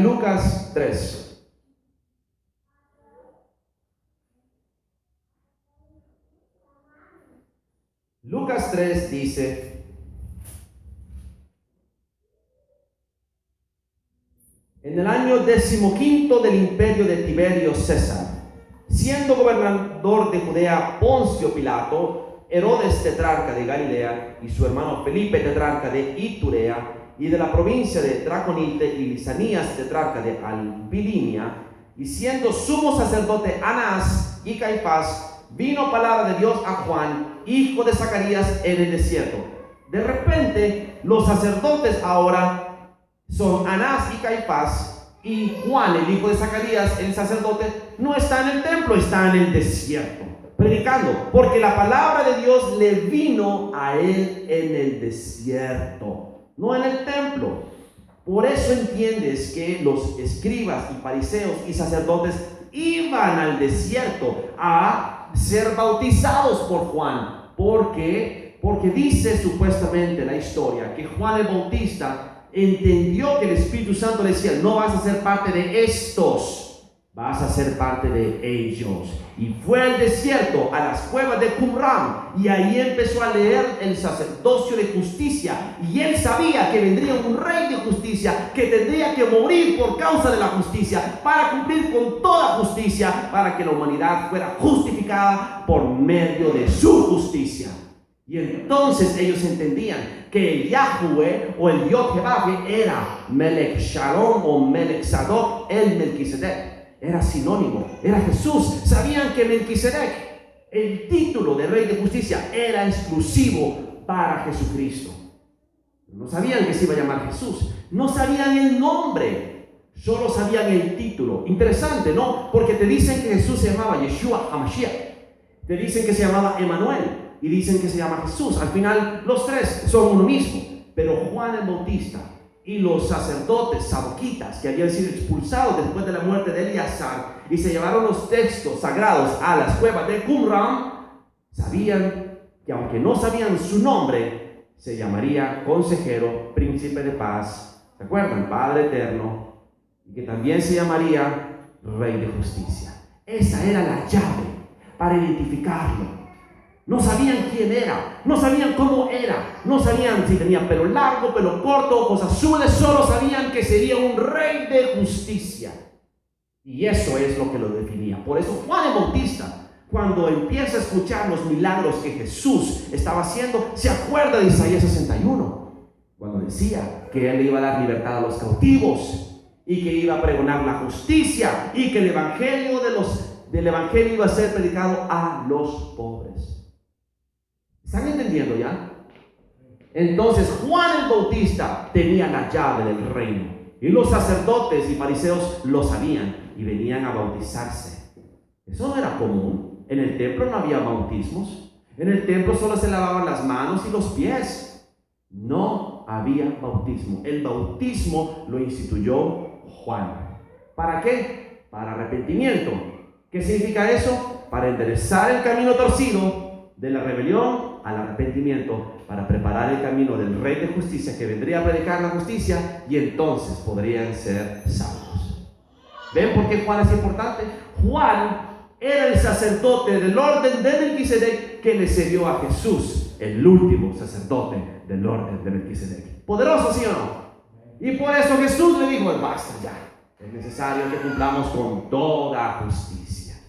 Lucas 3. Lucas 3 dice: en el año 15 del imperio de Tiberio César, siendo gobernador de Judea Poncio Pilato, Herodes tetrarca de Galilea y su hermano Felipe tetrarca de Iturea y de la provincia de Traconite y Lisanías tetrarca de Abilinia, y siendo sumo sacerdote Anás y Caifás, vino palabra de Dios a Juan, hijo de Zacarías, en el desierto. De repente, los sacerdotes ahora son Anás y Caifás, y Juan, el hijo de Zacarías, el sacerdote, no está en el templo, está en el desierto, predicando, porque la palabra de Dios le vino a él en el desierto, no en el templo. Por eso entiendes que los escribas y fariseos y sacerdotes iban al desierto a ser bautizados por Juan, porque dice supuestamente la historia que Juan el Bautista entendió que el Espíritu Santo le decía: no vas a ser parte de estos, vas a ser parte de ellos. Y fue al desierto, a las cuevas de Qumran, y ahí empezó a leer el sacerdocio de justicia, y él sabía que vendría un rey de justicia que tendría que morir por causa de la justicia, para cumplir con toda justicia, para que la humanidad fuera justificada por medio de su justicia. Y entonces ellos entendían que el Yahweh o el Dios Jehová era Melech Shalom o Melech Zadok, el Melquisedec. Era sinónimo, era Jesús. Sabían que Melquisedec, el título de rey de justicia, era exclusivo para Jesucristo. No sabían que se iba a llamar Jesús, no sabían el nombre, solo sabían el título. Interesante, ¿no? Porque te dicen que Jesús se llamaba Yeshua HaMashiach, te dicen que se llamaba Emanuel y dicen que se llama Jesús. Al final los tres son uno mismo. Pero Juan el Bautista y los sacerdotes sadoquitas, que habían sido expulsados después de la muerte de Eleazar y se llevaron los textos sagrados a las cuevas de Qumran, sabían que aunque no sabían su nombre, se llamaría Consejero, Príncipe de Paz, ¿se acuerdan? Padre Eterno, y que también se llamaría Rey de Justicia. Esa era la llave para identificarlo. No sabían quién era, no sabían cómo era, no sabían si tenía pelo largo, pelo corto, ojos azules, solo sabían que sería un rey de justicia. Y eso es lo que lo definía. Por eso Juan el Bautista, cuando empieza a escuchar los milagros que Jesús estaba haciendo, se acuerda de Isaías 61, cuando decía que él iba a dar libertad a los cautivos y que iba a pregonar la justicia y que el evangelio del evangelio iba a ser predicado a los pobres. ¿Están entendiendo ya? Entonces Juan el Bautista tenía la llave del reino, y los sacerdotes y fariseos lo sabían y venían a bautizarse. Eso no era común. En el templo no había bautismos. En el templo solo se lavaban las manos y los pies. No había bautismo. El bautismo lo instituyó Juan. ¿Para qué? Para arrepentimiento. ¿Qué significa eso? Para enderezar el camino torcido de la rebelión al arrepentimiento, para preparar el camino del Rey de Justicia que vendría a predicar la justicia, y entonces podrían ser salvos. ¿Ven por qué Juan es importante? Juan era el sacerdote del orden de Melquisedec que le cedió a Jesús, el último sacerdote del orden de Melquisedec. ¿Poderoso, sí o no? Y por eso Jesús le dijo: basta ya, es necesario que cumplamos con toda justicia.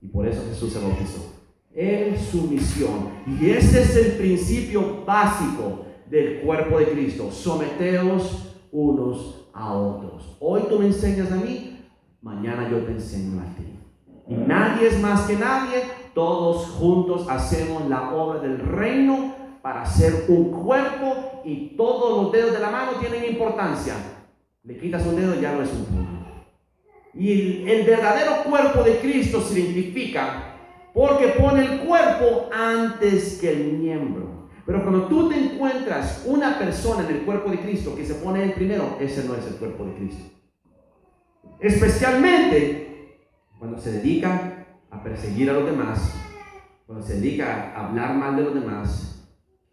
Y por eso Jesús se bautizó en su misión. Y ese es el principio básico del cuerpo de Cristo: someteos unos a otros. Hoy tú me enseñas a mí, mañana yo te enseño a ti. Y nadie es más que nadie. Todos juntos hacemos la obra del reino para ser un cuerpo, y todos los dedos de la mano tienen importancia. Le quitas un dedo, ya no es un puño. Y el verdadero cuerpo de Cristo se identifica porque pone el cuerpo antes que el miembro. Pero cuando tú te encuentras una persona en el cuerpo de Cristo que se pone el primero, ese no es el cuerpo de Cristo. Especialmente cuando se dedica a perseguir a los demás, cuando se dedica a hablar mal de los demás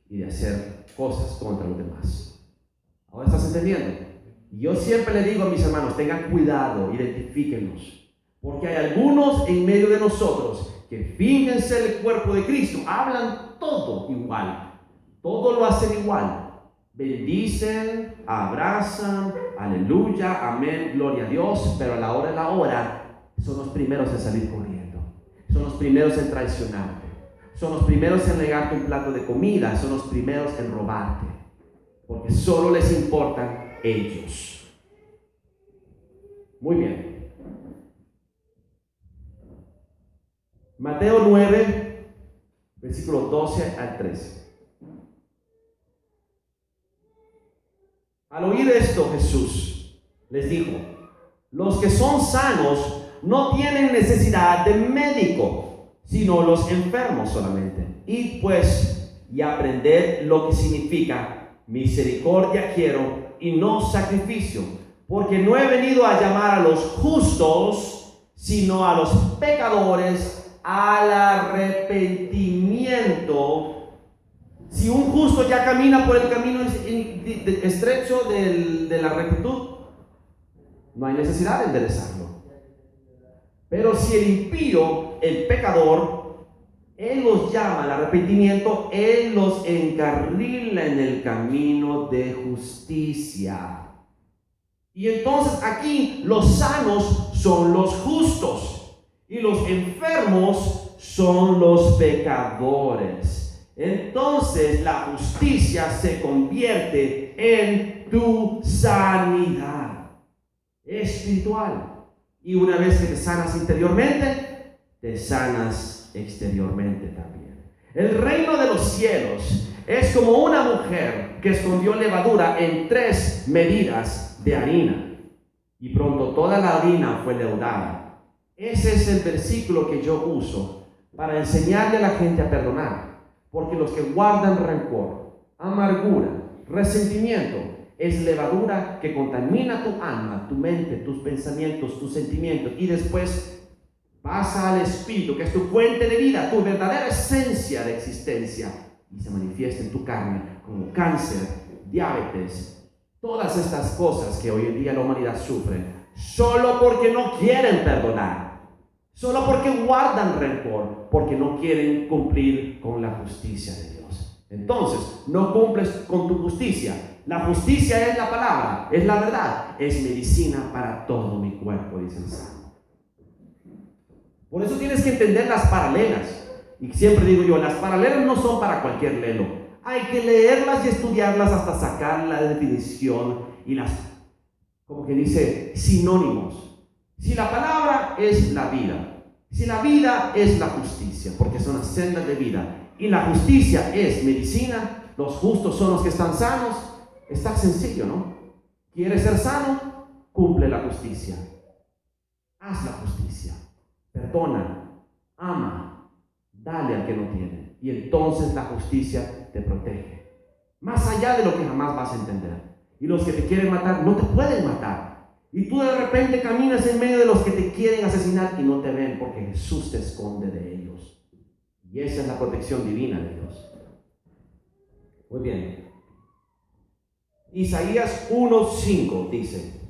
y de hacer cosas contra los demás. ¿Ahora estás entendiendo? Yo siempre le digo a mis hermanos, tengan cuidado, identifíquenlos, porque hay algunos en medio de nosotros que fingen ser el cuerpo de Cristo, hablan todo igual, todo lo hacen igual, bendicen, abrazan, aleluya, amén, gloria a Dios, pero a la hora de la hora son los primeros en salir corriendo, son los primeros en traicionarte, son los primeros en negarte un plato de comida, son los primeros en robarte, porque solo les importan ellos. Muy bien. Mateo 9, versículos 12 al 13. Al oír esto, Jesús les dijo: los que son sanos no tienen necesidad de médico, sino los enfermos solamente. Id pues y aprended lo que significa misericordia quiero y no sacrificio, porque no he venido a llamar a los justos, sino a los pecadores al arrepentimiento. Si un justo ya camina por el camino estrecho de la rectitud, no hay necesidad de enderezarlo. Pero si el impío, el pecador, él los llama al arrepentimiento, él los encarrila en el camino de justicia. Y entonces aquí los sanos son los justos y los enfermos son los pecadores. Entonces la justicia se convierte en tu sanidad espiritual. Y una vez que te sanas interiormente, te sanas exteriormente también. El reino de los cielos es como una mujer que escondió levadura en 3 medidas de harina, y pronto toda la harina fue leudada. Ese es el versículo que yo uso para enseñarle a la gente a perdonar, porque los que guardan rencor, amargura, resentimiento, es levadura que contamina tu alma, tu mente, tus pensamientos, tus sentimientos, y después pasa al espíritu, que es tu fuente de vida, tu verdadera esencia de existencia, y se manifiesta en tu carne como cáncer, diabetes, todas estas cosas que hoy en día la humanidad sufre, solo porque no quieren perdonar, solo porque guardan rencor, porque no quieren cumplir con la justicia de Dios. Entonces, no cumples con tu justicia. La justicia es la palabra, es la verdad, es medicina para todo mi cuerpo, dice el Salmo. Por eso tienes que entender las paralelas. Y siempre digo yo, las paralelas no son para cualquier lelo. Hay que leerlas y estudiarlas hasta sacar la definición y las, como que dice, sinónimos. Si la palabra es la vida, si la vida es la justicia, porque son las sendas de vida, y la justicia es medicina, los justos son los que están sanos, está sencillo, ¿no? ¿Quieres ser sano? Cumple la justicia. Haz la justicia. Perdona, ama, dale al que no tiene. Y entonces la justicia te protege. Más allá de lo que jamás vas a entender. Y los que te quieren matar no te pueden matar. Y tú de repente caminas en medio de los que te quieren asesinar y no te ven, porque Jesús te esconde de ellos. Y esa es la protección divina de Dios. Muy bien. Isaías 1:5 dice: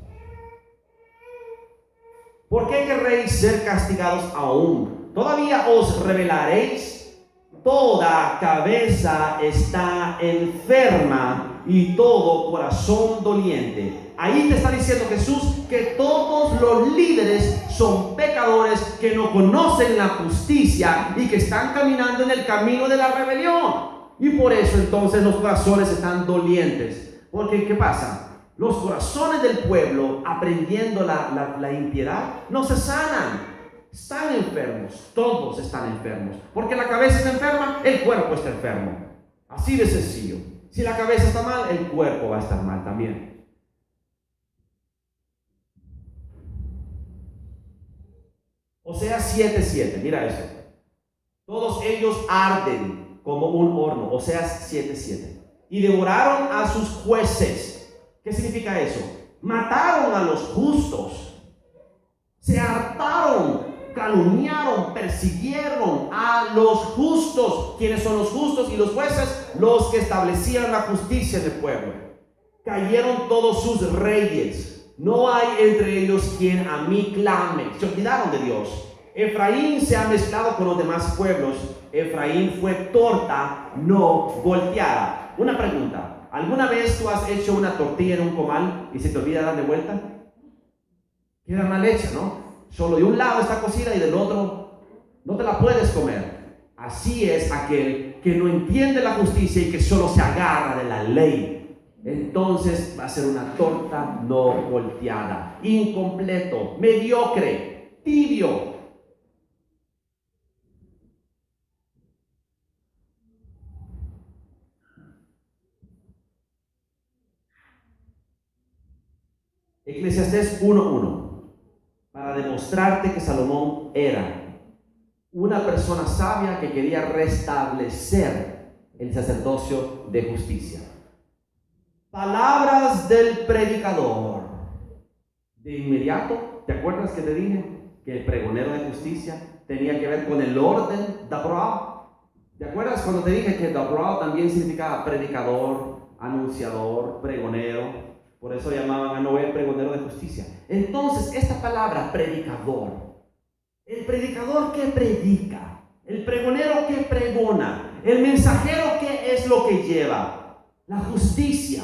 ¿por qué querréis ser castigados aún? ¿Todavía os rebelaréis? Toda cabeza está enferma y todo corazón doliente. Ahí te está diciendo Jesús que todos los líderes son pecadores que no conocen la justicia y que están caminando en el camino de la rebelión. Y por eso entonces los corazones están dolientes. Porque ¿qué pasa? Los corazones del pueblo, aprendiendo la impiedad, no se sanan. Están enfermos, todos están enfermos. Porque la cabeza está enferma, el cuerpo está enfermo. Así de sencillo. Si la cabeza está mal, el cuerpo va a estar mal también. Oseas 7:7, mira eso. Todos ellos arden como un horno. Oseas 7:7. Y devoraron a sus jueces. ¿Qué significa eso? Mataron a los justos. Se hartaron, calumniaron, persiguieron a los justos. ¿Quiénes son los justos y los jueces? Los que establecían la justicia del pueblo. Cayeron todos sus reyes. No hay entre ellos quien a mí clame. Se olvidaron de Dios. Efraín se ha mezclado con los demás pueblos. Efraín fue torta, no volteada. Una pregunta. ¿Alguna vez tú has hecho una tortilla en un comal y se te olvida darle vuelta? Queda mal hecha, ¿no? Solo de un lado está cocida y del otro no te la puedes comer. Así es aquel que no entiende la justicia y que solo se agarra de la ley. Entonces va a ser una torta no volteada, incompleto, mediocre, tibio. Eclesiastés 1:1, para demostrarte que Salomón era una persona sabia que quería restablecer el sacerdocio de justicia. Palabras del predicador. De inmediato, ¿te acuerdas que te dije que el pregonero de justicia tenía que ver con el orden Dabrao? ¿Te acuerdas cuando te dije que Dabrao también significaba predicador, anunciador, pregonero? Por eso llamaban a Noé el pregonero de justicia. Entonces, esta palabra predicador, el predicador que predica, el pregonero que pregona, el mensajero que es lo que lleva, la justicia,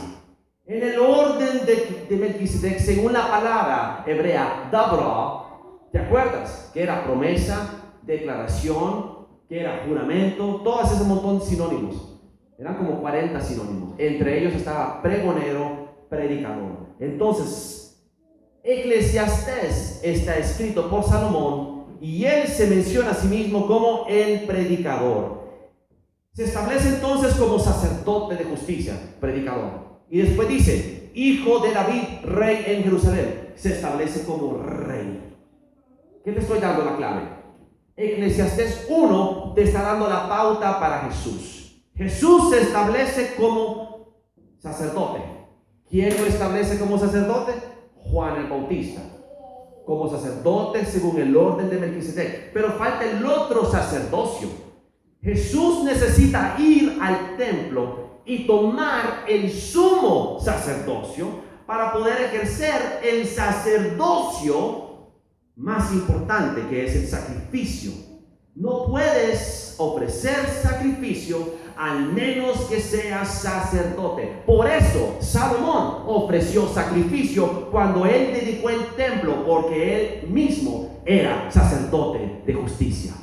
en el orden de Melquisedec, según la palabra hebrea, Dabra. ¿Te acuerdas? Que era promesa, declaración, que era juramento, todos ese montón de sinónimos. Eran como 40 sinónimos. Entre ellos estaba pregonero, predicador. Entonces, Eclesiastés está escrito por Salomón y él se menciona a sí mismo como el predicador. Se establece entonces como sacerdote de justicia, predicador. Y después dice, hijo de David, rey en Jerusalén. Se establece como rey. ¿Qué te estoy dando la clave? Eclesiastés 1 te está dando la pauta para Jesús. Jesús se establece como sacerdote. ¿Quién lo establece como sacerdote? Juan el Bautista. Como sacerdote según el orden de Melquisedec. Pero falta el otro sacerdocio. Jesús necesita ir al templo y tomar el sumo sacerdocio para poder ejercer el sacerdocio más importante, que es el sacrificio. No puedes ofrecer sacrificio al menos que seas sacerdote. Por eso Salomón ofreció sacrificio cuando él dedicó el templo, porque él mismo era sacerdote de justicia.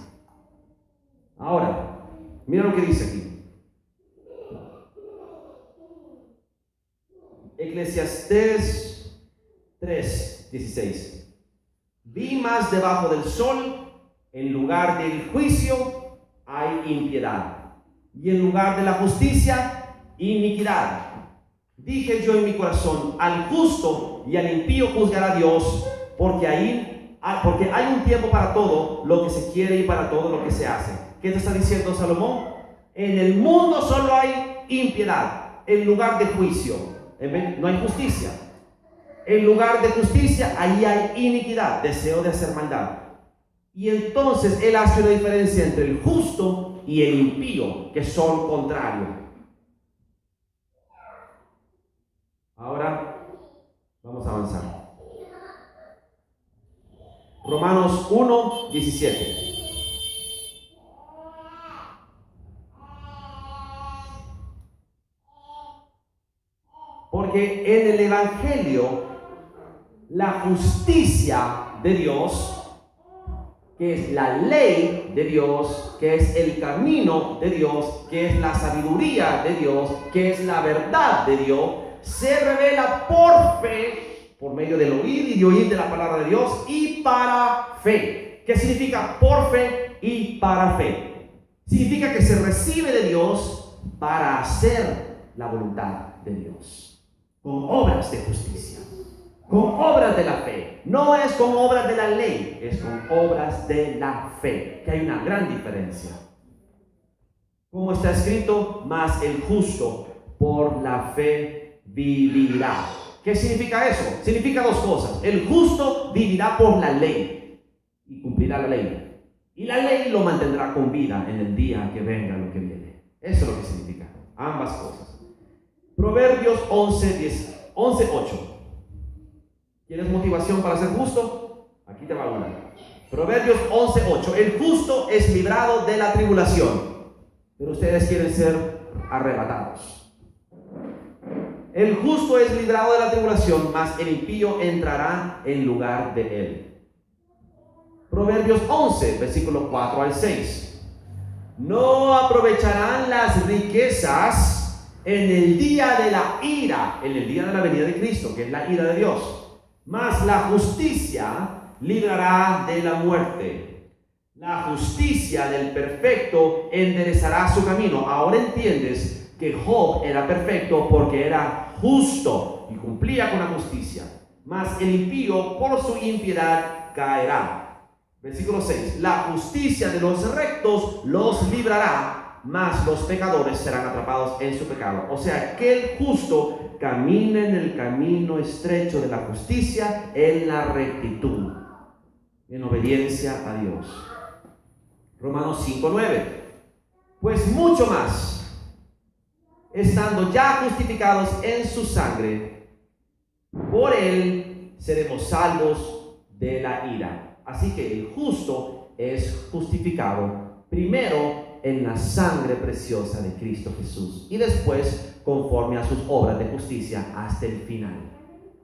Ahora, mira lo que dice aquí. Eclesiastés 3:16. Vi más debajo del sol, en lugar del juicio hay impiedad, y en lugar de la justicia, iniquidad. Dije yo en mi corazón, al justo y al impío juzgará Dios, porque hay un tiempo para todo lo que se quiere y para todo lo que se hace. ¿Qué te está diciendo Salomón? En el mundo solo hay impiedad, en lugar de juicio no hay justicia. En lugar de justicia, ahí hay iniquidad, deseo de hacer maldad. Y entonces él hace una diferencia entre el justo y el impío, que son contrarios. Ahora vamos a avanzar. Romanos 1:17. Porque en el Evangelio, la justicia de Dios, que es la ley de Dios, que es el camino de Dios, que es la sabiduría de Dios, que es la verdad de Dios, se revela por fe, por medio del oír y de oír de la palabra de Dios, y para fe. ¿Qué significa por fe y para fe? Significa que se recibe de Dios para hacer la voluntad de Dios, con obras de justicia, con obras de la fe. No es con obras de la ley, es con obras de la fe, que hay una gran diferencia. Como está escrito, mas el justo por la fe vivirá. ¿Qué significa eso? Significa dos cosas. El justo vivirá por la ley y cumplirá la ley, y la ley lo mantendrá con vida en el día que venga lo que viene. Eso es lo que significa, ambas cosas. Proverbios 11:8. ¿Quieres motivación para ser justo? Aquí te va una. Proverbios 11:8. El justo es librado de la tribulación, pero ustedes quieren ser arrebatados. El justo es librado de la tribulación, mas el impío entrará en lugar de él. Proverbios 11, versículos 4 al 6. No aprovecharán las riquezas en el día de la ira, en el día de la venida de Cristo, que es la ira de Dios. Mas la justicia librará de la muerte. La justicia del perfecto enderezará su camino. Ahora entiendes que Job era perfecto porque era justo y cumplía con la justicia. Mas el impío por su impiedad caerá. Versículo 6. La justicia de los rectos los librará, mas los pecadores serán atrapados en su pecado. O sea, que el justo camina en el camino estrecho de la justicia, en la rectitud, en obediencia a Dios. Romanos 5:9. Pues mucho más, estando ya justificados en su sangre, por él seremos salvos de la ira. Así que el justo es justificado primero en la sangre preciosa de Cristo Jesús y después conforme a sus obras de justicia hasta el final.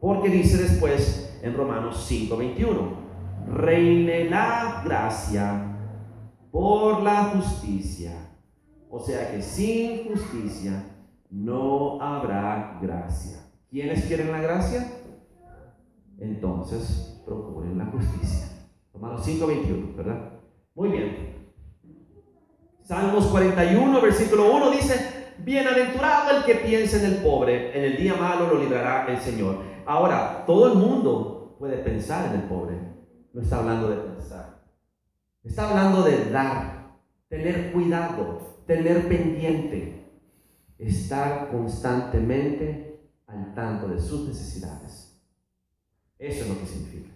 Porque dice después en Romanos 5:21, reine la gracia por la justicia. O sea que sin justicia no habrá gracia. ¿Quiénes quieren la gracia? Entonces procuren la justicia. Romanos 5:21, ¿verdad? Muy bien. Salmos 41, versículo 1 dice, bienaventurado el que piensa en el pobre, en el día malo lo librará el Señor. Ahora, todo el mundo puede pensar en el pobre. No está hablando de pensar. Está hablando de dar, tener cuidado, tener pendiente, estar constantemente al tanto de sus necesidades. Eso es lo que significa.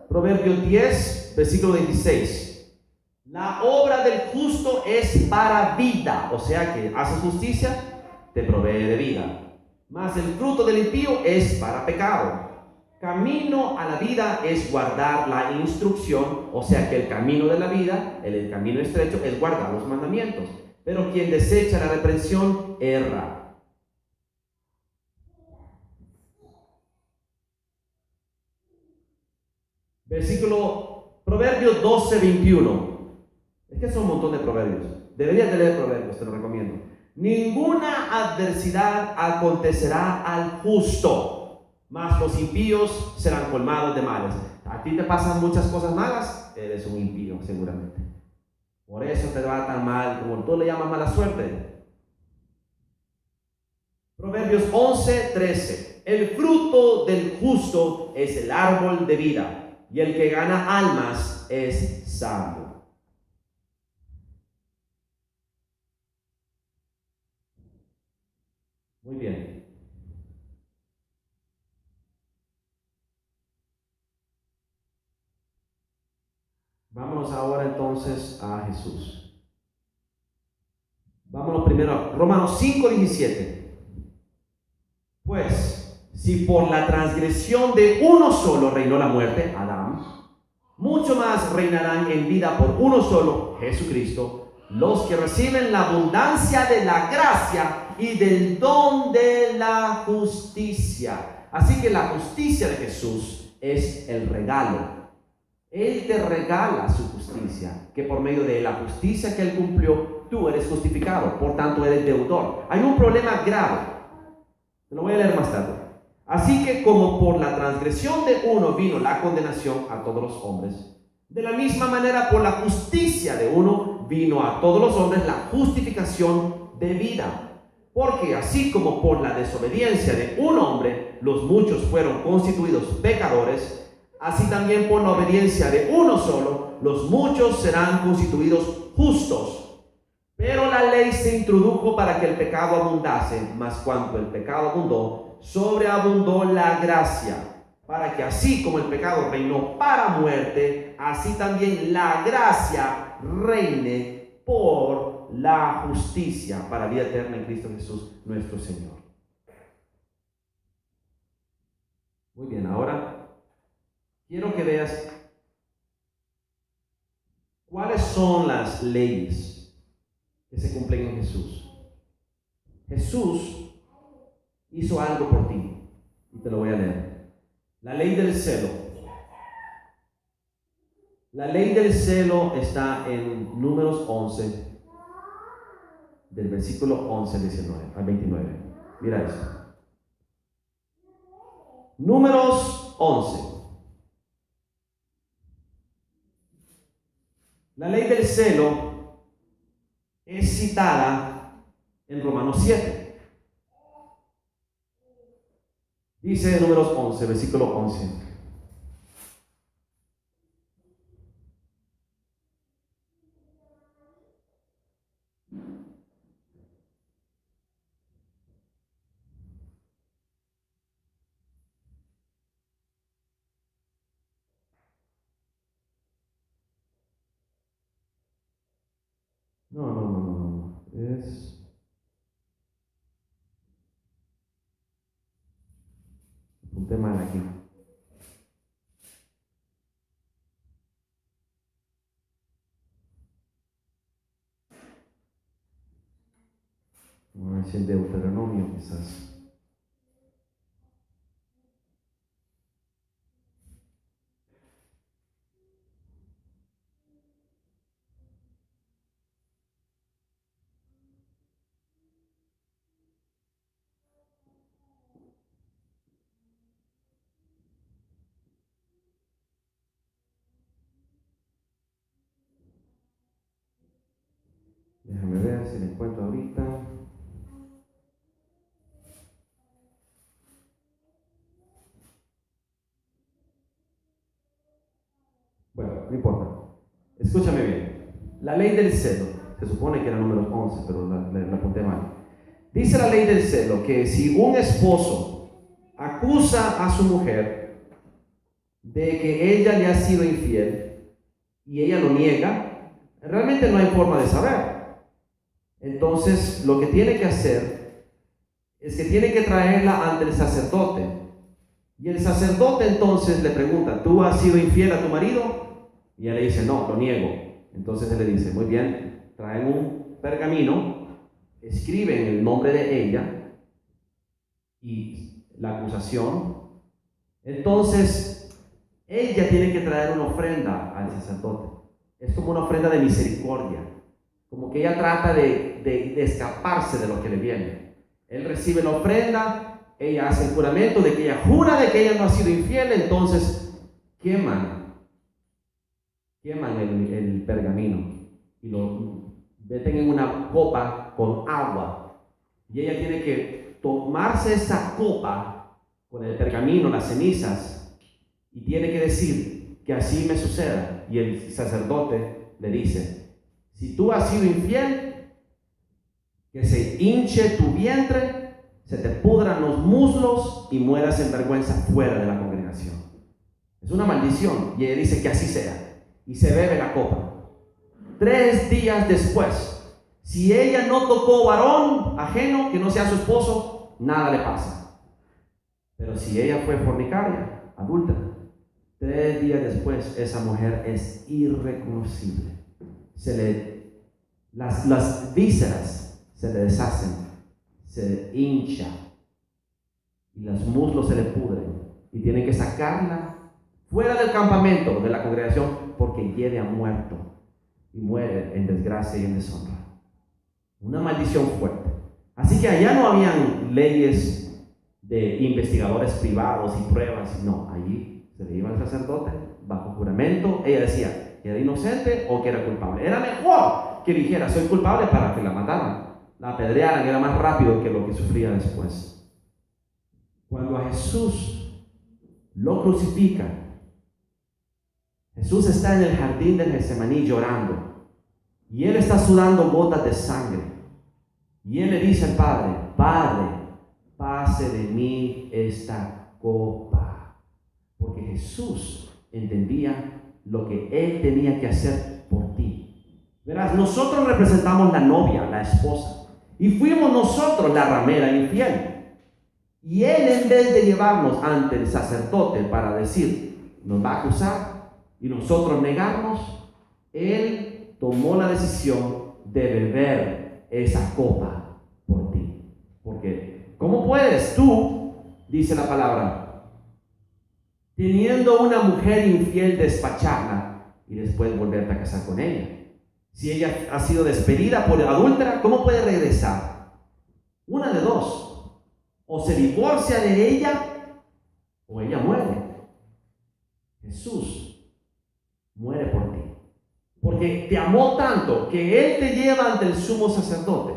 Proverbios 10, versículo 26. La obra del justo es para vida, o sea que hace justicia, te provee de vida. Mas el fruto del impío es para pecado. Camino a la vida es guardar la instrucción, o sea que el camino de la vida, el camino estrecho, es guardar los mandamientos. Pero quien desecha la reprensión, erra. Proverbios 12:21. Es que son un montón de proverbios. Deberías de leer proverbios, te lo recomiendo. Ninguna adversidad acontecerá al justo, mas los impíos serán colmados de males. A ti te pasan muchas cosas malas, eres un impío seguramente. Por eso te va tan mal, como tú le llamas mala suerte. Proverbios 11:13. El fruto del justo es el árbol de vida, y el que gana almas es sabio. Muy bien. Vámonos ahora entonces a Jesús. Vámonos primero a Romanos 5:17. Pues, si por la transgresión de uno solo reinó la muerte, Adán, mucho más reinarán en vida por uno solo, Jesucristo, los que reciben la abundancia de la gracia y del don de la justicia. Así que la justicia de Jesús es el regalo. Él te regala su justicia, que por medio de la justicia que Él cumplió, tú eres justificado, por tanto eres deudor. Hay un problema grave, te lo voy a leer más tarde. Así que como por la transgresión de uno vino la condenación a todos los hombres, de la misma manera por la justicia de uno vino a todos los hombres la justificación de vida. Porque así como por la desobediencia de un hombre los muchos fueron constituidos pecadores, así también por la obediencia de uno solo los muchos serán constituidos justos. Pero la ley se introdujo para que el pecado abundase, mas cuanto el pecado abundó, sobreabundó la gracia, para que así como el pecado reinó para muerte, así también la gracia reine por la justicia para vida eterna en Cristo Jesús, nuestro Señor. Muy bien, ahora quiero que veas cuáles son las leyes que se cumplen en Jesús. Jesús hizo algo por ti, y te lo voy a leer. La ley del celo. La ley del celo está en Números 11, del versículo 11 al 29. Mira esto. Números 11. La ley del celo es citada en Romanos 7. Dice Números 11, versículo 11. No. Apunté mal aquí. No es el Deuteronomio, quizás. Déjame ver si me encuentro ahorita. Bueno, no importa. Escúchame bien. La ley del celo, se supone que era número 11, pero la apunté mal. Dice la ley del celo que si un esposo acusa a su mujer de que ella le ha sido infiel y ella lo niega, realmente no hay forma de saber. Entonces, lo que tiene que hacer es que tiene que traerla ante el sacerdote. Y el sacerdote entonces le pregunta, ¿tú has sido infiel a tu marido? Y ella le dice, no, lo niego. Entonces él le dice, muy bien, traen un pergamino, escriben el nombre de ella y la acusación. Entonces, ella tiene que traer una ofrenda al sacerdote. Es como una ofrenda de misericordia. Como que ella trata de escaparse de lo que le viene. Él recibe la ofrenda, ella hace el juramento de que ella jura de que ella no ha sido infiel, entonces queman el pergamino y lo meten en una copa con agua. Y ella tiene que tomarse esa copa con el pergamino, las cenizas, y tiene que decir que así me suceda. Y el sacerdote le dice, si tú has sido infiel, que se hinche tu vientre, se te pudran los muslos y mueras en vergüenza fuera de la congregación. Es una maldición. Y ella dice que así sea. Y se bebe la copa. 3 días después, si ella no tocó varón ajeno que no sea su esposo, nada le pasa. Pero si ella fue fornicaria, adúltera, 3 días después esa mujer es irreconocible. Las vísceras se le deshacen, se hincha y los muslos se le pudren y tienen que sacarla fuera del campamento de la congregación porque hiere a muerto y muere en desgracia y en deshonra. Una maldición fuerte. Así que allá no habían leyes de investigadores privados y pruebas, no, allí se le iba al sacerdote bajo juramento. Ella decía que era inocente o que era culpable. Era mejor que dijera soy culpable para que la mataran, la apedrearan, era más rápido que lo que sufría después. Cuando a Jesús lo crucifican, Jesús está en el jardín del Getsemaní llorando y él está sudando gotas de sangre y él le dice al Padre, Padre, pase de mí esta copa, porque Jesús entendía lo que él tenía que hacer por ti. Verás, nosotros representamos la novia, la esposa, y fuimos nosotros la ramera infiel. Y él, en vez de llevarnos ante el sacerdote para decir, nos va a acusar y nosotros negarnos, él tomó la decisión de beber esa copa por ti. Porque, ¿cómo puedes tú, dice la palabra, teniendo una mujer infiel, despacharla y después volverte a casar con ella? Si ella ha sido despedida por adúltera, ¿cómo puede regresar? Una de dos: o se divorcia de ella o ella muere. Jesús muere por ti, porque te amó tanto que Él te lleva ante el sumo sacerdote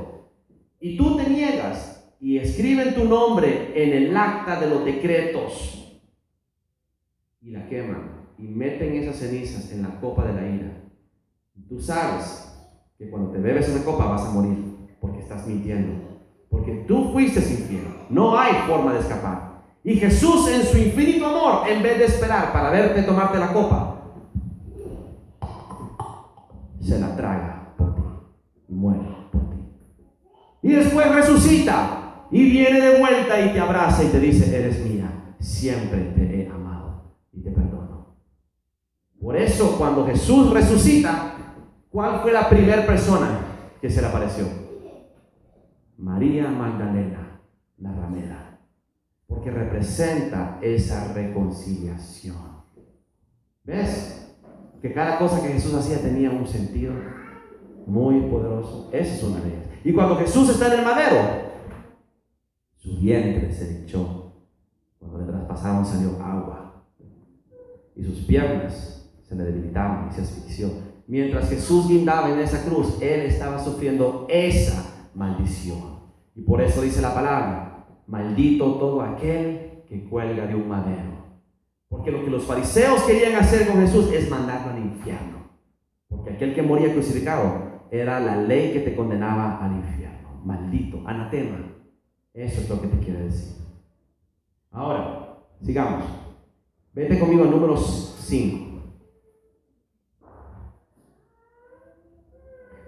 y tú te niegas y escriben tu nombre en el acta de los decretos y la queman y meten esas cenizas en la copa de la ira. Tú sabes que cuando te bebes una copa vas a morir porque estás mintiendo, porque tú fuiste infiel. No hay forma de escapar. Y Jesús, en su infinito amor, en vez de esperar para verte tomarte la copa, se la traga por ti y muere por ti. Y después resucita y viene de vuelta y te abraza y te dice: eres mía, siempre te he amado y te perdono. Por eso, cuando Jesús resucita, ¿cuál fue la primera persona que se le apareció? María Magdalena, la ramera, porque representa esa reconciliación. ¿Ves? Que cada cosa que Jesús hacía tenía un sentido muy poderoso. Esa es una de ellas. Y cuando Jesús está en el madero, su vientre se hinchó. Cuando le traspasaron salió agua. Y sus piernas se le debilitaban y se asfixió. Mientras Jesús guindaba en esa cruz, Él estaba sufriendo esa maldición. Y por eso dice la palabra: maldito todo aquel que cuelga de un madero. Porque lo que los fariseos querían hacer con Jesús es mandarlo al infierno. Porque aquel que moría crucificado era la ley que te condenaba al infierno. Maldito, anatema. Eso es lo que te quiere decir. Ahora, sigamos. Vete conmigo a Números 5.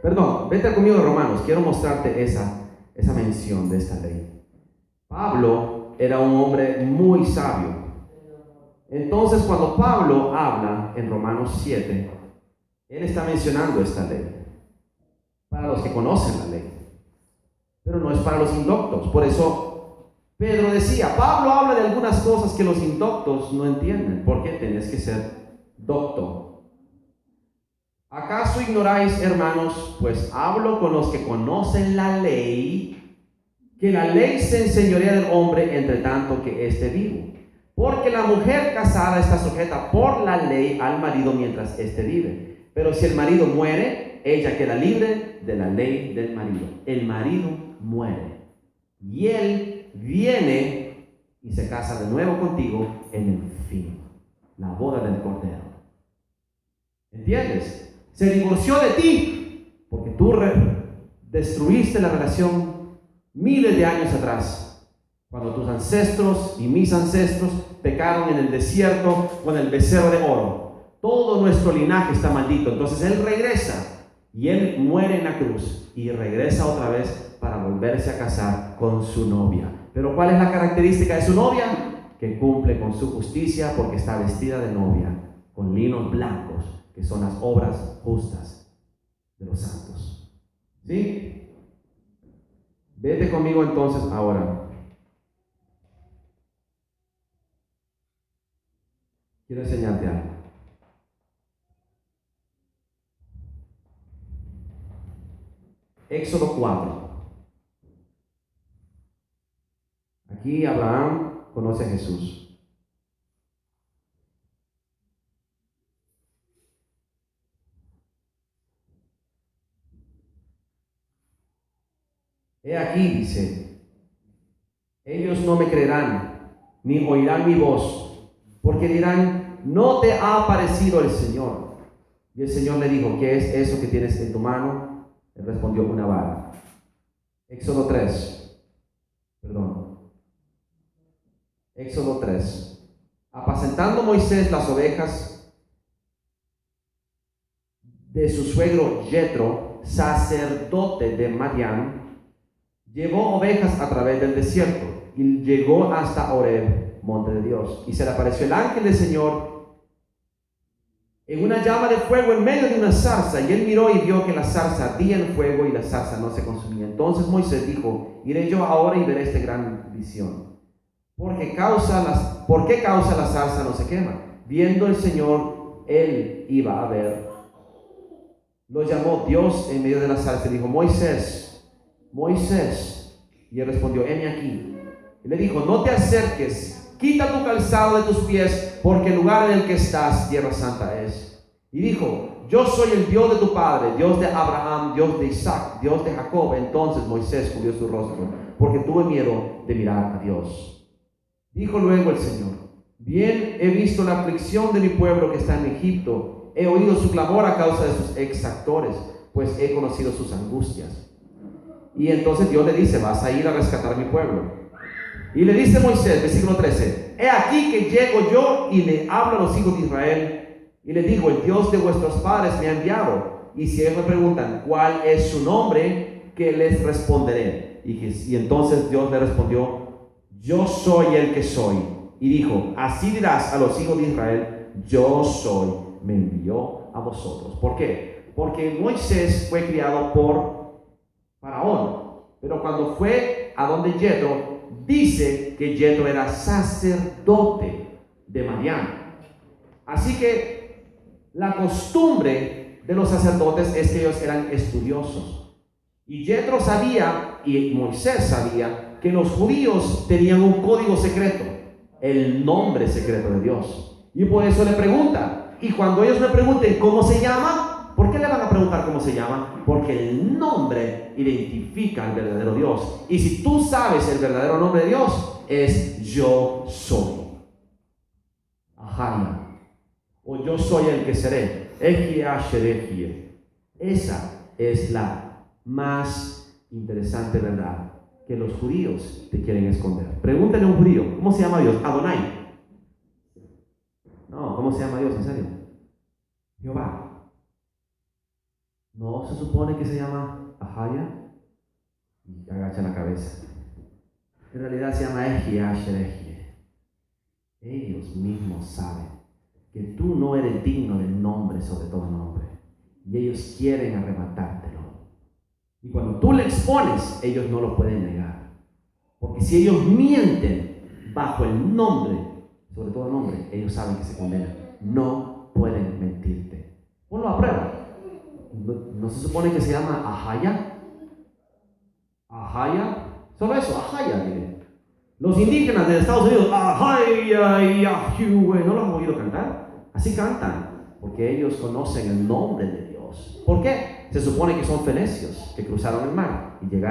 Perdón, vete conmigo a Romanos. Quiero mostrarte esa mención de esta ley. Pablo era un hombre muy sabio. Entonces, cuando Pablo habla en Romanos 7, él está mencionando esta ley para los que conocen la ley, pero no es para los indoctos. Por eso Pedro decía: Pablo habla de algunas cosas que los indoctos no entienden. ¿Por qué tenés que ser docto? ¿Acaso ignoráis, hermanos, pues hablo con los que conocen la ley, que la ley se enseñorea del hombre entre tanto que éste vivo? Porque la mujer casada está sujeta por la ley al marido mientras éste vive. Pero si el marido muere, ella queda libre de la ley del marido. El marido muere y él viene y se casa de nuevo contigo en el fin, la boda del Cordero. ¿Entiendes? Se divorció de ti porque tú destruiste la relación miles de años atrás, cuando tus ancestros y mis ancestros pecaron en el desierto con el becerro de oro. Todo nuestro linaje está maldito. Entonces él regresa y él muere en la cruz y regresa otra vez para volverse a casar con su novia. Pero ¿cuál es la característica de su novia? Que cumple con su justicia porque está vestida de novia con linos blancos, que son las obras justas de los santos. ¿Sí? Vete conmigo entonces ahora. Quiero enseñarte algo. Éxodo 4. Aquí Abraham conoce a Jesús. He aquí, dice, ellos no me creerán, ni oirán mi voz, porque dirán: no te ha aparecido el Señor. Y el Señor le dijo: ¿qué es eso que tienes en tu mano? Él respondió: una vara. Éxodo 3. Éxodo 3. Apacentando Moisés las ovejas de su suegro Jetro, sacerdote de Madián, llevó ovejas a través del desierto y llegó hasta Horeb, monte de Dios. Y se le apareció el ángel del Señor en una llama de fuego en medio de una zarza, y él miró y vio que la zarza ardía en fuego y la zarza no se consumía. Entonces Moisés dijo: iré yo ahora y veré esta gran visión. ¿Por qué causa la zarza no se quema? Viendo el Señor, él iba a ver. Lo llamó Dios en medio de la zarza y dijo: Moisés, Moisés. Y él respondió: heme aquí. Y le dijo: no te acerques, quita tu calzado de tus pies, porque el lugar en el que estás, tierra santa es. Y dijo: yo soy el Dios de tu padre, Dios de Abraham, Dios de Isaac, Dios de Jacob. Entonces Moisés cubrió su rostro, porque tuvo miedo de mirar a Dios. Dijo luego el Señor: bien he visto la aflicción de mi pueblo que está en Egipto, he oído su clamor a causa de sus exactores, pues he conocido sus angustias. Y entonces Dios le dice: vas a ir a rescatar a mi pueblo. Y le dice Moisés, versículo 13: he aquí que llego yo y le hablo a los hijos de Israel, y le digo: el Dios de vuestros padres me ha enviado. Y si ellos me preguntan cuál es su nombre, ¿qué les responderé? Y entonces Dios le respondió: yo soy el que soy. Y dijo: así dirás a los hijos de Israel: yo soy, me envió a vosotros. ¿Por qué? Porque Moisés fue criado por Faraón, pero cuando fue a donde Jethro, dice que Jethro era sacerdote de Madián. Así que la costumbre de los sacerdotes es que ellos eran estudiosos. Y Jethro sabía, y Moisés sabía, que los judíos tenían un código secreto, el nombre secreto de Dios. Y por eso le preguntan. Y cuando ellos le pregunten cómo se llama, ¿por qué le van a preguntar cómo se llama? Porque el nombre identifica al verdadero Dios. Y si tú sabes el verdadero nombre de Dios, es yo soy. Ahaya. O yo soy el que seré. Ejie asher ejie. Esa es la más interesante verdad que los judíos te quieren esconder. Pregúntale a un judío: ¿cómo se llama Dios? Adonai. No, ¿cómo se llama Dios? En serio. Jehová. ¿No se supone que se llama Ahaya? Y agacha la cabeza. En realidad se llama Ejie Asher Ejie. Ellos mismos saben que tú no eres digno del nombre sobre todo nombre, y ellos quieren arrebatártelo. Y cuando tú le expones, ellos no lo pueden negar. Porque si ellos mienten bajo el nombre, sobre todo nombre, ellos saben que se condenan. No pueden mentirte. Ponlo a prueba. ¿No se supone que se llama Ahaya? Ahaya. Solo eso, Ahaya, miren. Los indígenas de Estados Unidos, Ahaya y Yahweh, ¿no lo han oído cantar? Así cantan, porque ellos conocen el nombre de Dios. ¿Por qué? Se supone que son fenecios que cruzaron el mar y llegaron